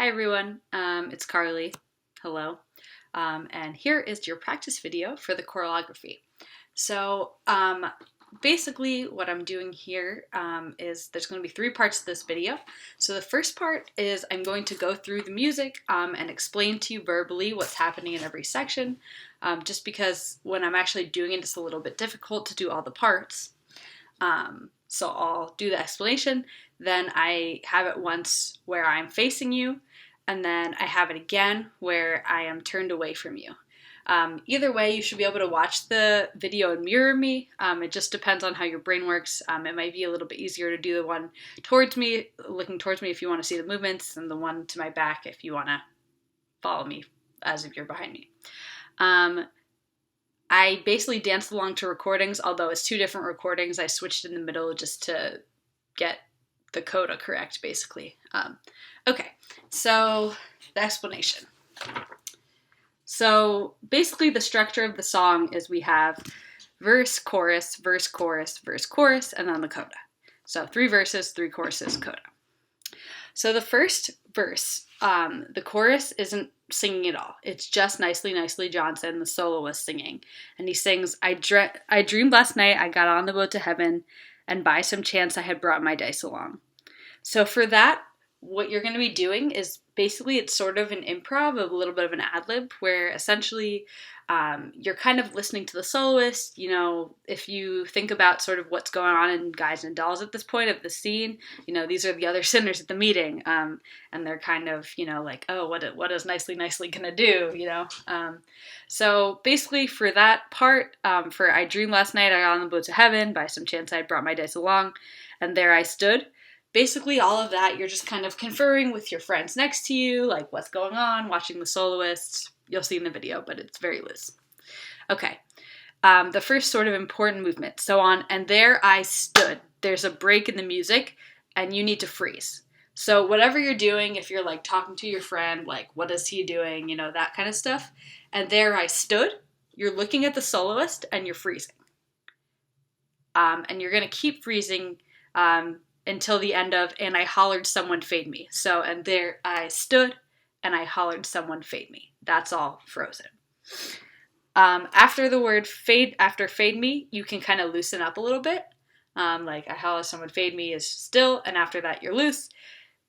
Hi everyone, it's Carly. Hello. And here is your practice video for the choreography. So basically what I'm doing here is there's going to be 3 parts to this video. So the first part is I'm going to go through the music and explain to you verbally what's happening in every section, just because when I'm actually doing it, it's a little bit difficult to do all the parts. So I'll do the explanation, then I have it once where I'm facing you, and then I have it again where I am turned away from you. Either way, you should be able to watch the video and mirror me. It just depends on how your brain works. It might be a little bit easier to do the one towards me, looking towards me if you want to see the movements, and the one to my back if you want to follow me as if you're behind me. I basically danced along to recordings, although it's 2 different recordings. I switched in the middle just to get the coda correct, basically. Okay, so the explanation. So basically the structure of the song is we have verse, chorus, verse, chorus, verse, chorus, and then the coda. So 3 verses, 3 choruses, coda. So the first verse, the chorus isn't singing at all. It's just Nicely, Nicely Johnson, the soloist, singing. And he sings, I dreamed last night I got on the boat to heaven, and by some chance I had brought my dice along. So for that, what you're going to be doing is basically it's sort of an improv, a little bit of an ad-lib, where essentially you're kind of listening to the soloist. You know, if you think about sort of what's going on in Guys and Dolls at this point of the scene, you know, these are the other sinners at the meeting, and they're kind of, you know, like, oh, what is Nicely gonna do, you know? So basically for that part, for I dreamed last night I got on the boat to heaven, by some chance I had brought my dice along, and there I stood. Basically all of that, you're just kind of conferring with your friends next to you, like what's going on, watching the soloist. You'll see in the video, but it's very loose. Okay, the first sort of important movement. So on, and there I stood. There's a break in the music, and you need to freeze. So whatever you're doing, if you're like talking to your friend, like what is he doing, you know, that kind of stuff. And there I stood, you're looking at the soloist, and you're freezing. And you're gonna keep freezing, until the end of, and I hollered someone fade me. So, and there I stood, and I hollered someone fade me. That's all frozen. After the word fade, after fade me, you can kind of loosen up a little bit. Like I holler someone fade me is still, and after that you're loose.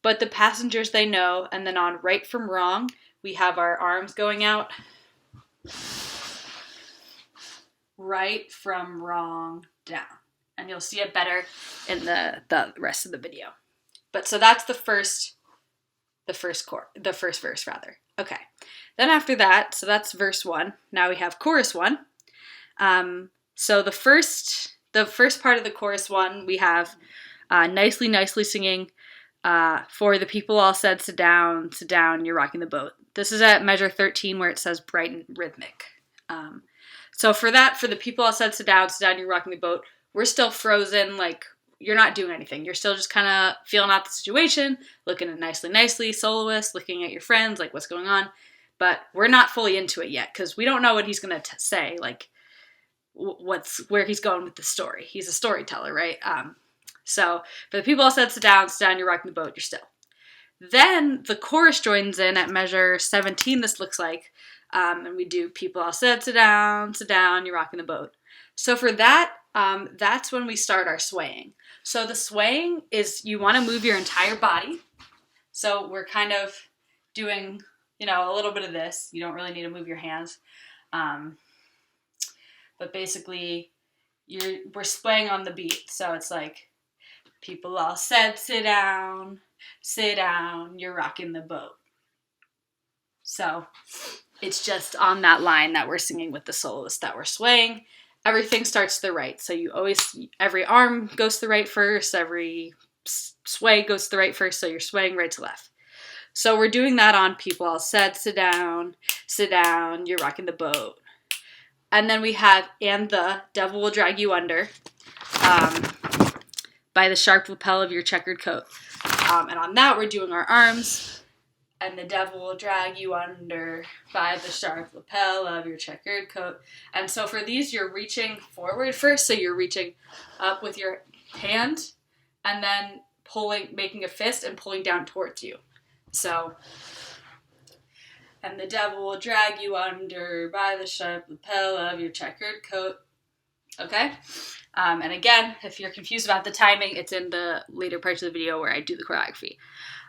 But the passengers, they know, and then on right from wrong, we have our arms going out. Right from wrong down. And you'll see it better in the rest of the video. But so that's the first verse rather. Okay. Then after that, so that's verse 1. Now we have chorus 1. So the first part of the chorus 1, we have nicely singing, for the people all said, sit down, you're rocking the boat. This is at measure 13 where it says bright and rhythmic. So for that, for the people all said, sit down, you're rocking the boat, we're still frozen, like, you're not doing anything. You're still just kind of feeling out the situation, looking at nicely, soloist, looking at your friends, like, what's going on. But we're not fully into it yet, because we don't know what he's going to say, like, where he's going with the story. He's a storyteller, right? So, for the people all said, sit down, you're rocking the boat, you're still. Then, the chorus joins in at measure 17, this looks like, and we do people all said, sit down, you're rocking the boat. So for that, that's when we start our swaying. So the swaying is you want to move your entire body. So we're kind of doing, you know, a little bit of this. You don't really need to move your hands. But basically, we're swaying on the beat. So it's like, people all said, sit down, you're rocking the boat. So it's just on that line that we're singing with the soloist that we're swaying. Everything starts to the right. So every arm goes to the right first, every sway goes to the right first, so you're swaying right to left. So we're doing that on people all said, sit down, you're rocking the boat. And then we have, and the devil will drag you under, by the sharp lapel of your checkered coat. And on that, we're doing our arms. And the devil will drag you under by the sharp lapel of your checkered coat. And so for these, you're reaching forward first. So you're reaching up with your hand and then making a fist and pulling down towards you. So, and the devil will drag you under by the sharp lapel of your checkered coat. Okay? And again, if you're confused about the timing, it's in the later parts of the video where I do the choreography.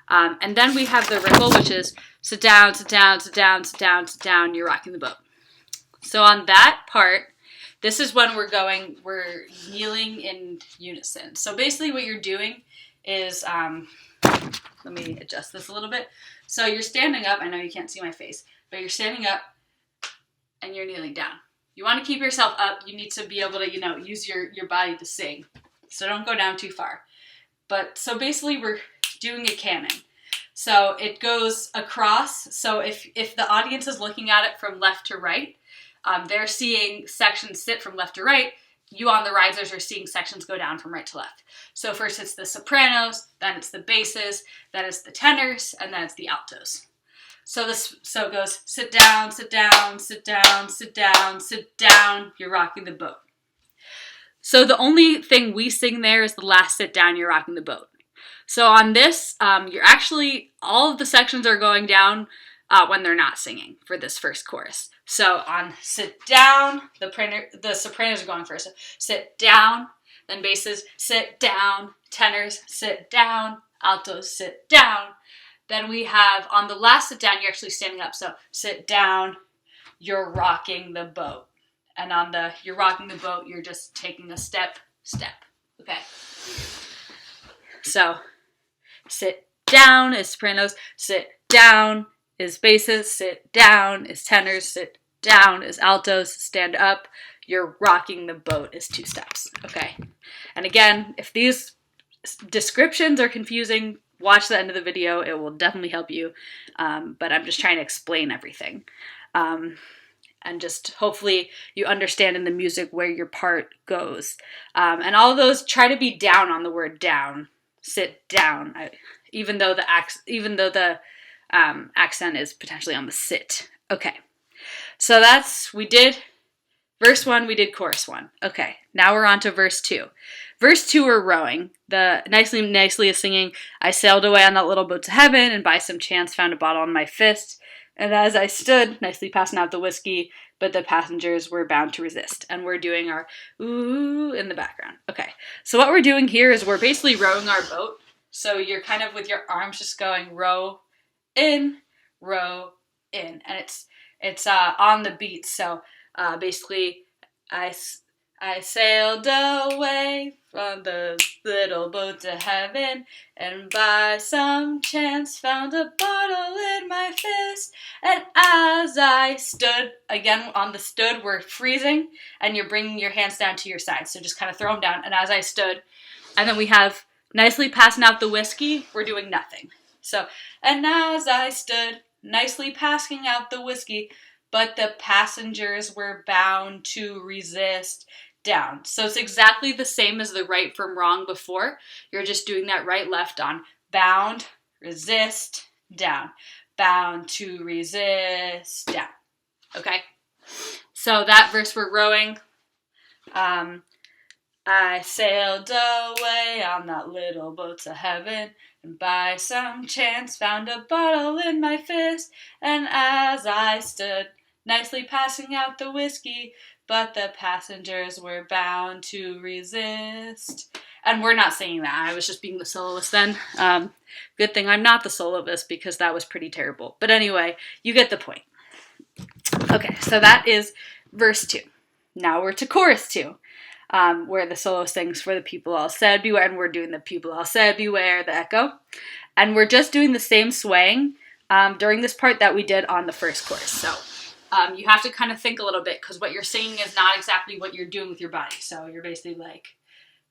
And then we have the wriggle, which is sit down, sit down, sit down, sit down, sit down, you're rocking the boat. So on that part, this is when we're kneeling in unison. So basically what you're doing is, let me adjust this a little bit. So you're standing up, I know you can't see my face, but you're standing up and you're kneeling down. You want to keep yourself up. You need to be able to, use your body to sing. So don't go down too far. But so basically we're doing a canon. So it goes across. So if the audience is looking at it from left to right, they're seeing sections sit from left to right. You on the risers are seeing sections go down from right to left. So first it's the sopranos, then it's the basses, then it's the tenors, and then it's the altos. So it goes sit down, sit down, sit down, sit down, sit down, you're rocking the boat. So the only thing we sing there is the last sit down, you're rocking the boat. So on this, all of the sections are going down when they're not singing for this first chorus. So on sit down, the sopranos are going first. So sit down, then basses, sit down, tenors, sit down, altos, sit down. Then we have, on the last sit down, you're actually standing up. So sit down, you're rocking the boat. And on the you're rocking the boat, you're just taking a step. Okay. So sit down is sopranos, sit down is basses, sit down is tenors, sit down is altos, stand up, you're rocking the boat is 2 steps. Okay. And again, if these descriptions are confusing, watch the end of the video. It will definitely help you. But I'm just trying to explain everything. And just hopefully you understand in the music where your part goes. And all of those, try to be down on the word down. Sit down. Even though the accent is potentially on the sit. Okay. So we did verse 1, we did chorus 1. Okay, now we're on to verse 2. Verse 2, we're rowing. The nicely is singing, I sailed away on that little boat to heaven, and by some chance found a bottle in my fist. And as I stood, nicely passing out the whiskey, but the passengers were bound to resist. And we're doing our ooh in the background. Okay, so what we're doing here is we're basically rowing our boat. So you're kind of with your arms just going row in, and it's on the beat. So basically, I sailed away from the little boat to heaven, and by some chance found a bottle in my fist. And as I stood, again on the stood, we're freezing, and you're bringing your hands down to your sides. So just kind of throw them down. And as I stood, and then we have nicely passing out the whiskey, we're doing nothing. So, and as I stood, nicely passing out the whiskey, but the passengers were bound to resist, down. So it's exactly the same as the right from wrong before. You're just doing that right left on bound, resist, down. Bound to resist, down. Okay? So that verse we're rowing. I sailed away on that little boat to heaven, and by some chance found a bottle in my fist. And as I stood, nicely passing out the whiskey, but the passengers were bound to resist. And we're not singing that. I was just being the soloist then. Good thing I'm not the soloist because that was pretty terrible. But anyway, you get the point. Okay, so that is verse 2. Now we're to chorus 2. Where the solo sings for the people all said beware, and we're doing the people all said beware, the echo. And we're just doing the same swaying during this part that we did on the first chorus. So you have to kind of think a little bit, because what you're singing is not exactly what you're doing with your body. So you're basically like,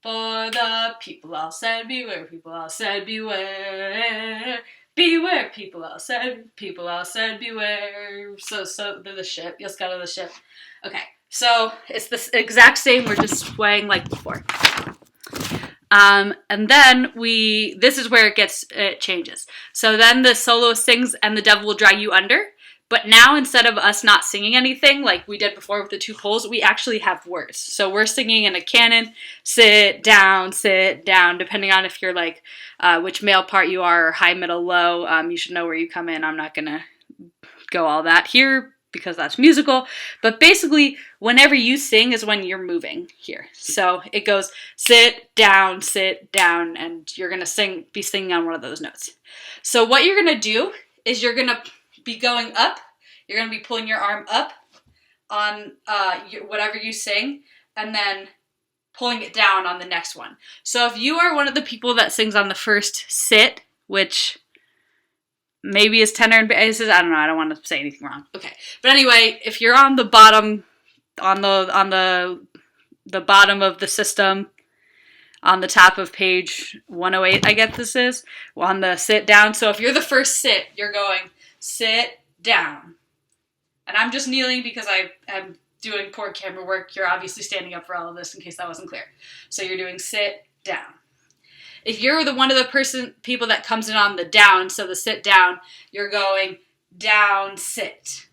for the people all said beware, people all said beware, beware, people all said beware. So the ship, you'll scatter the ship. Okay. So it's the exact same, we're just swaying like before. And then this is where it changes. So then the solo sings, and the devil will drag you under, But now, instead of us not singing anything like we did before with the 2 poles, we actually have words. So we're singing in a canon, sit down, depending on if you're like which male part you are, or high, middle, low. You should know where you come in. I'm not going to go all that here because that's musical. But basically, whenever you sing is when you're moving here. So it goes sit down, and you're going to be singing on one of those notes. So what you're going to do is you're going to be going up. You're going to be pulling your arm up on whatever you sing, and then pulling it down on the next one. So if you are one of the people that sings on the first sit, which maybe is tenor and bass, I don't know, I don't want to say anything wrong. Okay. But anyway, if you're on the bottom, on the bottom of the system, on the top of page 108, I guess this is, on the sit down. So if you're the first sit, you're going sit down. And I'm just kneeling because I am doing poor camera work. You're obviously standing up for all of this in case that wasn't clear. So you're doing sit down. If you're one of the people that comes in on the down, so the sit down, you're going down, sit.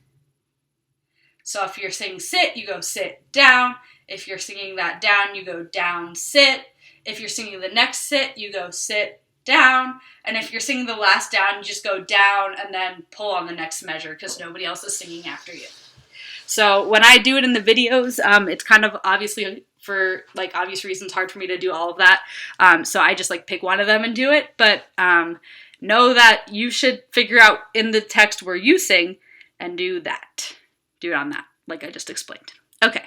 So if you're singing sit, you go sit down. If you're singing that down, you go down, sit. If you're singing the next sit, you go sit down. And if you're singing the last down, you just go down and then pull on the next measure because nobody else is singing after you. So when I do it in the videos, it's kind of obviously for like obvious reasons hard for me to do all of that. So I just like pick one of them and do it. But know that you should figure out in the text where you sing and do that. Do it on that, like I just explained. Okay.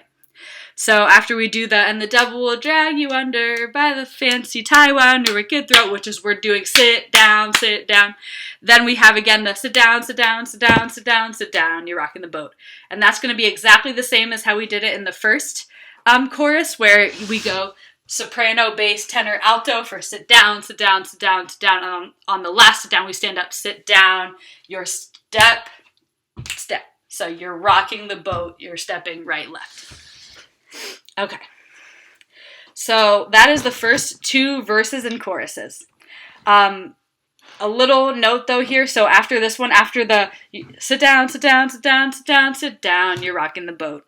So after we do that, and the devil will drag you under by the fancy tie wound your wicked throat, which is we're doing sit down, then we have again the sit down, you're rocking the boat. And that's going to be exactly the same as how we did it in the first chorus, where we go soprano, bass, tenor, alto for sit down, and on the last sit down we stand up, sit down, your step. So you're rocking the boat, you're stepping right, left. Okay, so that is the first 2 verses and choruses. A little note though here, so after this one, after the sit down, you're rocking the boat.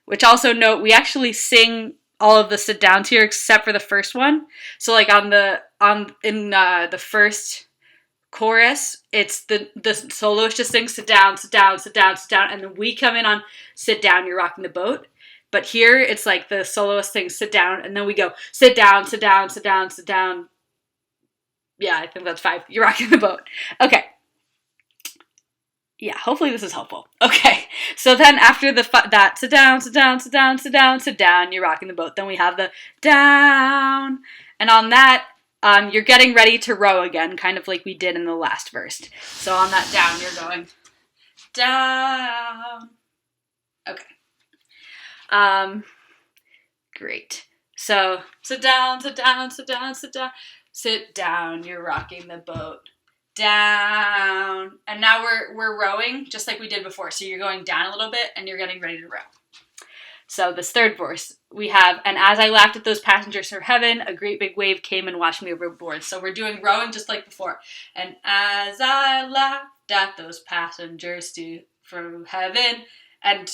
Which also note, we actually sing all of the sit downs here except for the first one. So like in the first chorus, it's the soloist just sings sit down, and then we come in on sit down, you're rocking the boat. But here, it's like the soloist sings sit down, and then we go sit down. Yeah, I think that's 5. You're rocking the boat. Okay. Yeah, hopefully this is helpful. Okay, so then after that sit down, you're rocking the boat. Then we have the down, and on that, you're getting ready to row again, kind of like we did in the last verse. So on that down, you're going down. Okay. Great. So sit down, you're rocking the boat. Down. And now we're rowing just like we did before. So you're going down a little bit and you're getting ready to row. So this third verse, we have, and as I laughed at those passengers from heaven, a great big wave came and washed me overboard. So we're doing rowing just like before. And as I laughed at those passengers from heaven, and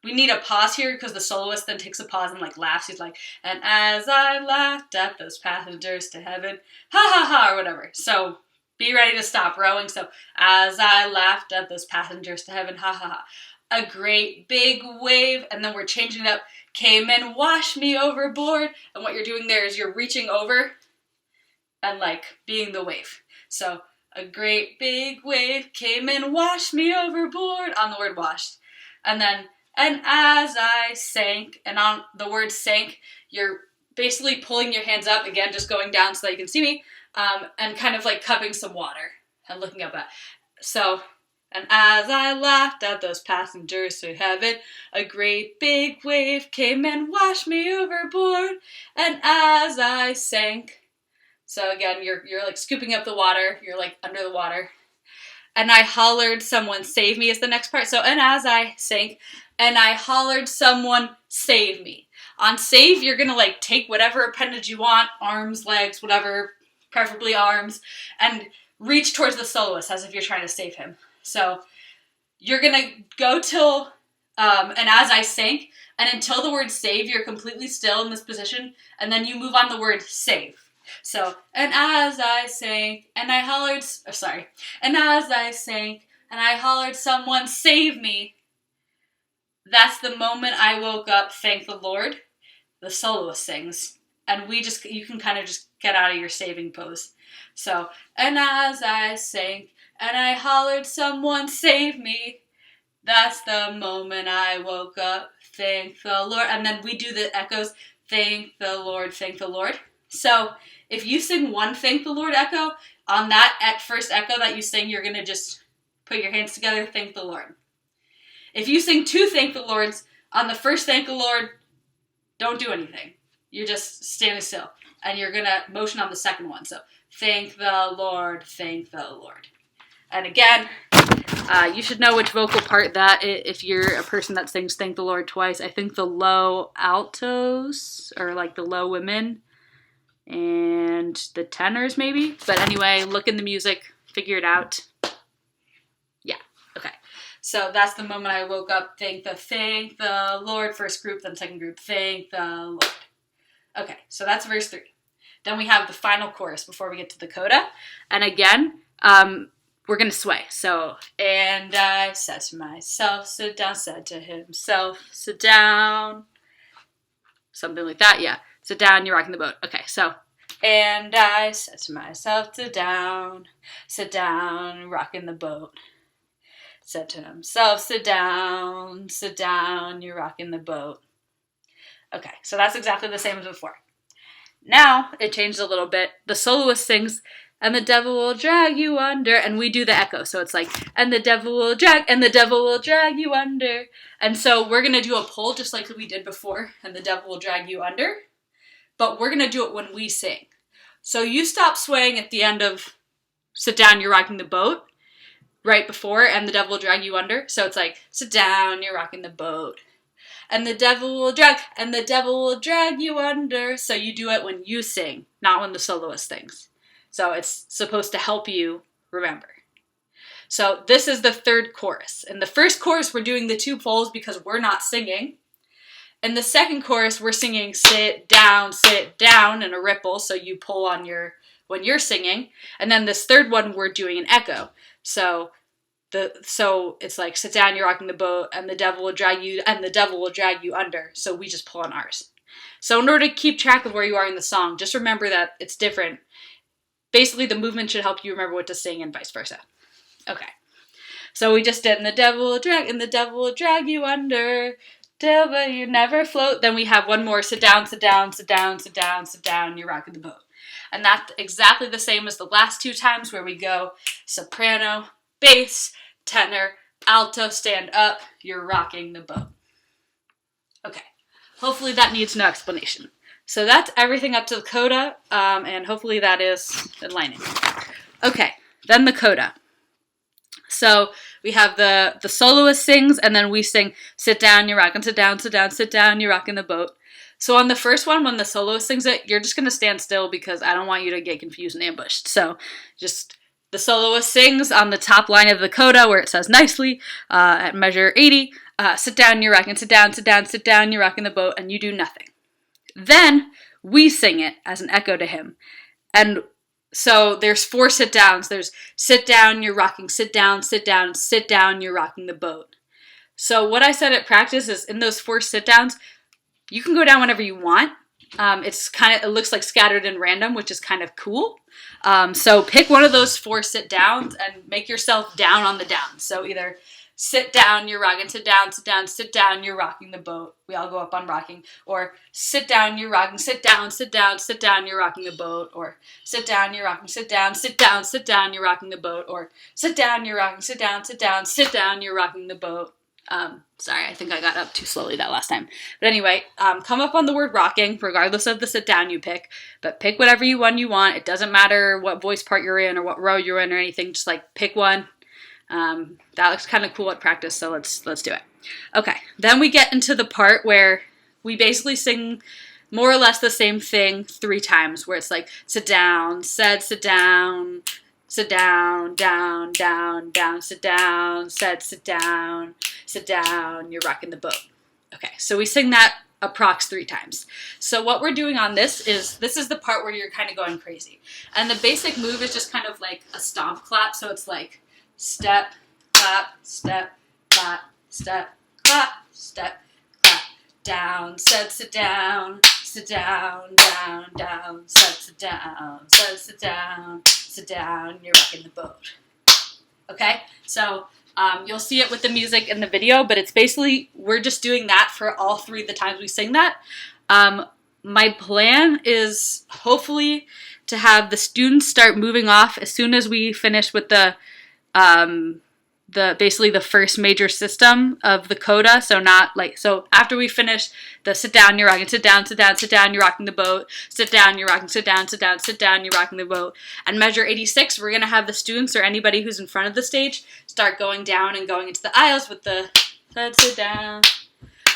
we need a pause here because the soloist then takes a pause and like laughs. He's like, and as I laughed at those passengers to heaven, ha ha ha, or whatever. So be ready to stop rowing. So as I laughed at those passengers to heaven, ha ha ha. A great big wave, and then we're changing it up, came and washed me overboard. And what you're doing there is you're reaching over and like being the wave. So a great big wave came and washed me overboard on the word washed. And then, and as I sank, and on the word sank, you're basically pulling your hands up, again, just going down so that you can see me, and kind of like cupping some water and looking up at. So, and as I laughed at those passengers to heaven, a great big wave came and washed me overboard. And as I sank, so again, you're like scooping up the water, you're like under the water. And I hollered, someone save me is the next part. So, and as I sank, and I hollered, someone save me. On save, you're gonna like take whatever appendage you want, arms, legs, whatever, preferably arms, and reach towards the soloist as if you're trying to save him. So, you're going to go till, and as I sank, and until the word save, you're completely still in this position, and then you move on the word save. So, and as I sank, and I hollered, and as I sank, and I hollered, someone save me. That's the moment I woke up, thank the Lord. The soloist sings. And you can kind of just get out of your saving pose. So, and as I sank, and I hollered, someone save me. That's the moment I woke up, thank the Lord. And then we do the echoes, thank the Lord, thank the Lord. So, if you sing one thank the Lord echo, on that first echo that you sing, you're going to just put your hands together, thank the Lord. If you sing two thank the Lords, on the first thank the Lord, don't do anything. You're just standing still. And you're going to motion on the second one. So, thank the Lord, thank the Lord. And again, you should know which vocal part that, if you're a person that sings thank the Lord twice. I think the low altos, or like the low women, and the tenors maybe. But anyway, look in the music, figure it out. Yeah, okay. So that's the moment I woke up, thank the Lord, first group, then second group, thank the Lord. Okay, so that's verse 3. Then we have the final chorus before we get to the coda. And again, we're going to sway. So, and I said to myself, sit down, said to himself, sit down. Something like that, yeah. Sit down, you're rocking the boat. Okay, so, and I said to myself, sit down, rocking the boat. Said to himself, sit down, you're rocking the boat. Okay, so that's exactly the same as before. Now, it changed a little bit. The soloist sings, and the devil will drag you under, and we do the echo. So it's like, and the devil will drag you under. And so we're going to do a pull just like we did before, and the devil will drag you under. But we're going to do it when we sing. So you stop swaying at the end of sit down, you're rocking the boat, right before, and the devil will drag you under. So it's like, sit down, you're rocking the boat. And the devil will drag you under. So you do it when you sing, not when the soloist sings. So it's supposed to help you remember. So this is the third chorus. In the first chorus, we're doing the two pulls because we're not singing. In the second chorus, we're singing sit down, in a ripple. So you pull on when you're singing. And then this third one, we're doing an echo. So it's like, sit down, you're rocking the boat, and the devil will drag you under. So we just pull on ours. So in order to keep track of where you are in the song, just remember that it's different. Basically, the movement should help you remember what to sing and vice versa. Okay. So we just did, and the devil will drag you under, but you never float. Then we have one more, sit down, you're rocking the boat. And that's exactly the same as the last two times where we go soprano, bass, tenor, alto, stand up, you're rocking the boat. Okay, hopefully that needs no explanation. So that's everything up to the coda, and hopefully that is enlightening. Okay, then the coda. So we have the soloist sings, and then we sing, sit down, you're rocking, sit down, you're rocking the boat. So on the first one, when the soloist sings it, you're just going to stand still because I don't want you to get confused and ambushed. So just the soloist sings on the top line of the coda where it says nicely at measure 80, sit down, you're rocking, sit down, you're rocking the boat, and you do nothing. Then we sing it as an echo to him. And so there's 4 sit downs. There's sit down, you're rocking, sit down, you're rocking the boat. So what I said at practice is in those 4 sit downs, you can go down whenever you want. It looks like scattered and random, which is kind of cool. So pick one of those 4 sit downs and make yourself down on the down. So either sit down, you're rocking, sit down, you're rocking the boat. We all go up on rocking. Or sit down, you're rocking, sit down, you're rocking the boat. Or sit down, you're rocking, sit down, you're rocking the boat. Or sit down, you're rocking, sit down, you're rocking the boat. Sorry, I think I got up too slowly that last time. But anyway, come up on the word rocking, regardless of the sit down you pick. But pick whatever one you want. It doesn't matter what voice part you're in or what row you're in or anything. Just like pick one. That looks kind of cool at practice, so let's do it. Okay, then we get into the part where we basically sing more or less the same thing 3 times, where it's like sit down, said sit down, sit down, down, down, down, sit down, sit down, you're rocking the boat. Okay, so we sing that approx 3 times. So what we're doing on this is the part where you're kind of going crazy. And the basic move is just kind of like a stomp clap. So it's like step, clap, step, clap, step, clap, step, clap, down, sit down, down, down, sit down, you're rocking the boat. Okay, so you'll see it with the music in the video, but it's basically, we're just doing that for all 3 of the times we sing that. My plan is hopefully to have the students start moving off as soon as we finish with the basically the first major system of the coda. So not like, so after we finish the sit down, you're rocking, sit down, you're rocking the boat, sit down, you're rocking, sit down, you're rocking the boat, and measure 86, we're going to have the students or anybody who's in front of the stage start going down and going into the aisles with the sit down,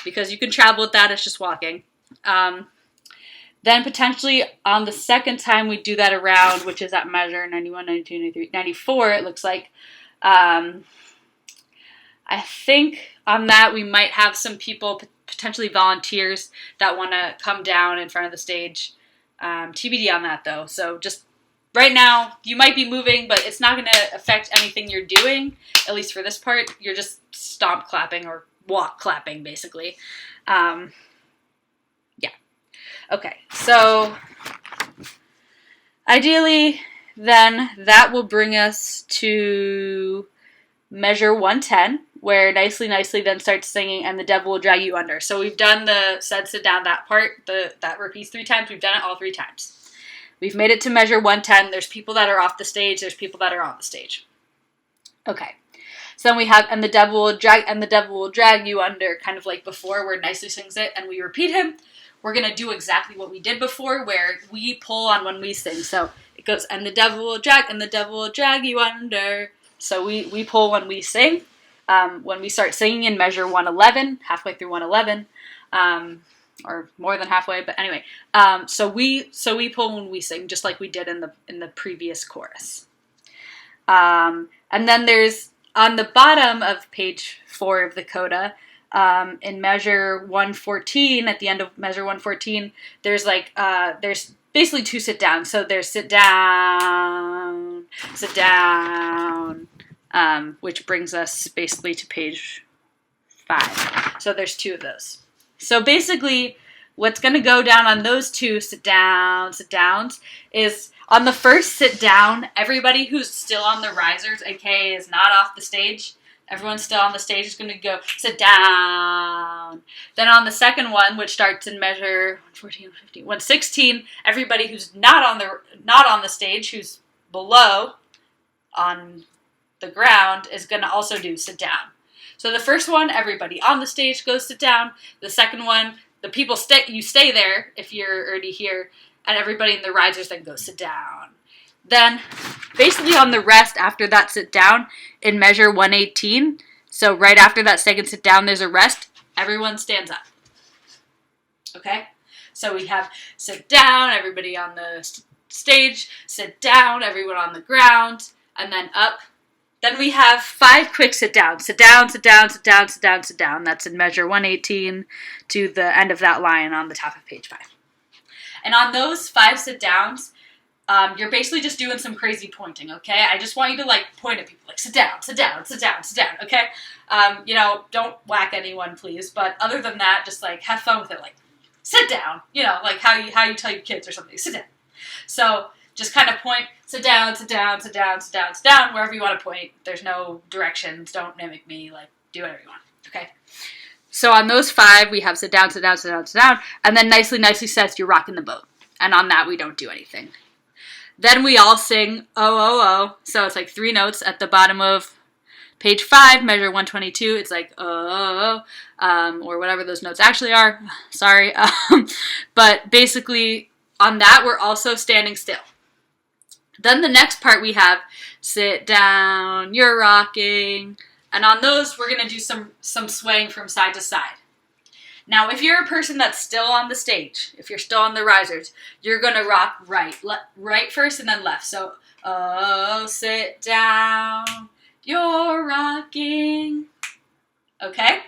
because you can travel with that, it's just walking. Then potentially on the second time we do that around, which is at measure 91, 92, 93, 94, it looks like, I think on that we might have some people, potentially volunteers, that want to come down in front of the stage. TBD on that though. So just right now, you might be moving, but it's not going to affect anything you're doing, at least for this part. You're just stomp clapping or walk clapping, basically. Yeah. Okay, so ideally, then that will bring us to measure 110, where nicely then starts singing, and the devil will drag you under. So we've done the sit down, that part, that repeats 3 times. We've done it all 3 times. We've made it to measure 110. There's people that are off the stage. There's people that are on the stage. Okay. So then we have, and the devil will drag you under, kind of like before, where nicely sings it, and we repeat him. We're going to do exactly what we did before, where we pull on when we sing. So it goes, and the devil will drag you under. So we pull when we sing. When we start singing in measure 111, halfway through 111, or more than halfway, but anyway, so we pull when we sing, just like we did in the previous chorus. And then there's, on the bottom of page 4 of the coda, in measure 114, at the end of measure 114, there's like, there's basically 2 sit downs. So there's sit down, which brings us basically to page 5. So there's 2 of those. So basically, what's going to go down on those 2 sit downs is, on the first sit down, everybody who's still on the risers, aka is not off the stage, everyone's still on the stage, is going to go sit down. Then on the second one, which starts in measure 114, 115, 116, everybody who's not on the stage, who's below on the ground, is going to also do sit down. So the first one, everybody on the stage goes sit down. The second one, the people you stay there if you're already here, and everybody in the risers then goes sit down. Then basically on the rest after that sit down in measure 118, so right after that second sit down there's a rest, everyone stands up. Okay? So we have sit down, everybody on the stage, sit down, everyone on the ground, and then up. Then we have 5 quick sit downs. Sit down, sit down, sit down, sit down, sit down. That's in measure 118 to the end of that line on the top of page 5. And on those 5 sit downs, you're basically just doing some crazy pointing, okay? I just want you to, like, point at people, like, sit down, sit down, sit down, sit down, okay? Don't whack anyone, please. But other than that, just, like, have fun with it. Like, sit down, like how you tell your kids or something, sit down. So just kind of point, sit down, sit down, sit down, sit down, sit down, wherever you want to point. There's no directions. Don't mimic me. Like, do whatever you want, okay? So on those 5, we have sit down, sit down, sit down, sit down, and then nicely says you're rocking the boat. And on that, we don't do anything. Then we all sing, oh, oh, oh. So it's like 3 notes at the bottom of page 5, measure 122. It's like, oh, or whatever those notes actually are. Sorry. But basically, on that, we're also standing still. Then the next part we have, sit down, you're rocking. And on those, we're going to do some swaying from side to side. Now, if you're a person that's still on the stage, if you're still on the risers, you're going to rock right first and then left. So Oh, sit down, you're rocking. Okay?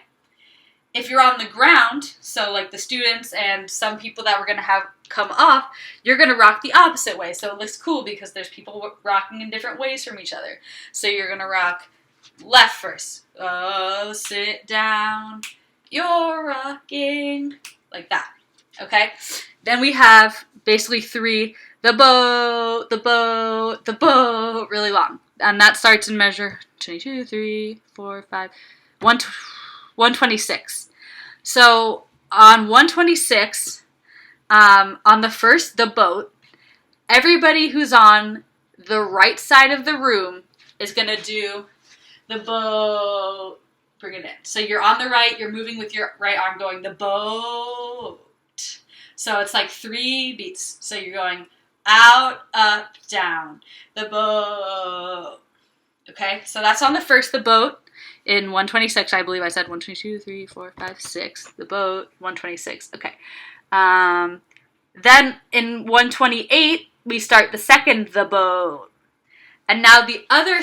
If you're on the ground, so like the students and some people that we're going to have come off, you're going to rock the opposite way. So it looks cool because there's people rocking in different ways from each other. So you're going to rock left first. Oh, sit down, you're rocking. Like that. Okay? Then we have basically 3, the boat, the boat, the boat, really long. And that starts in measure 22, 3, 4, 5, 126. So on 126, on the first, the boat, everybody who's on the right side of the room is going to do the boat. Bring it in. So you're on the right, you're moving with your right arm going the boat. So it's like 3 beats. So you're going out, up, down, the boat. Okay, so that's on the first, the boat. In 126, I believe I said 122, 3, 4, 5, 6, the boat, 126. Okay. Then in 128, we start the second, the boat. And now the other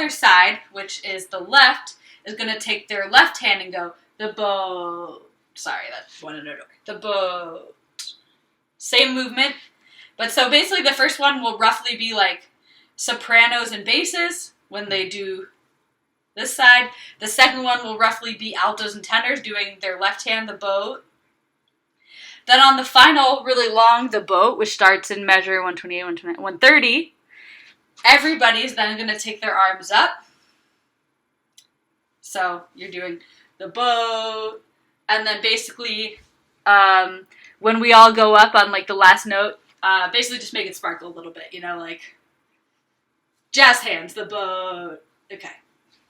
side, which is the left, is going to take their left hand and go, the boat. Sorry, that's one in order. The boat. Same movement. But so basically the first one will roughly be like sopranos and basses when they do this side. The second one will roughly be altos and tenors doing their left hand, the boat. Then on the final, really long, the boat, which starts in measure 128, 129, 130, everybody's then going to take their arms up. So you're doing the boat, and then basically when we all go up on like the last note, basically just make it sparkle a little bit, you know, like jazz hands, the boat. Okay.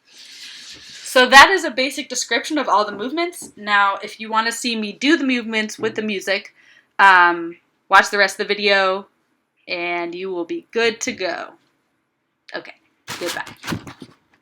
So that is a basic description of all the movements. Now, if you want to see me do the movements with the music, watch the rest of the video, and you will be good to go. Okay, goodbye.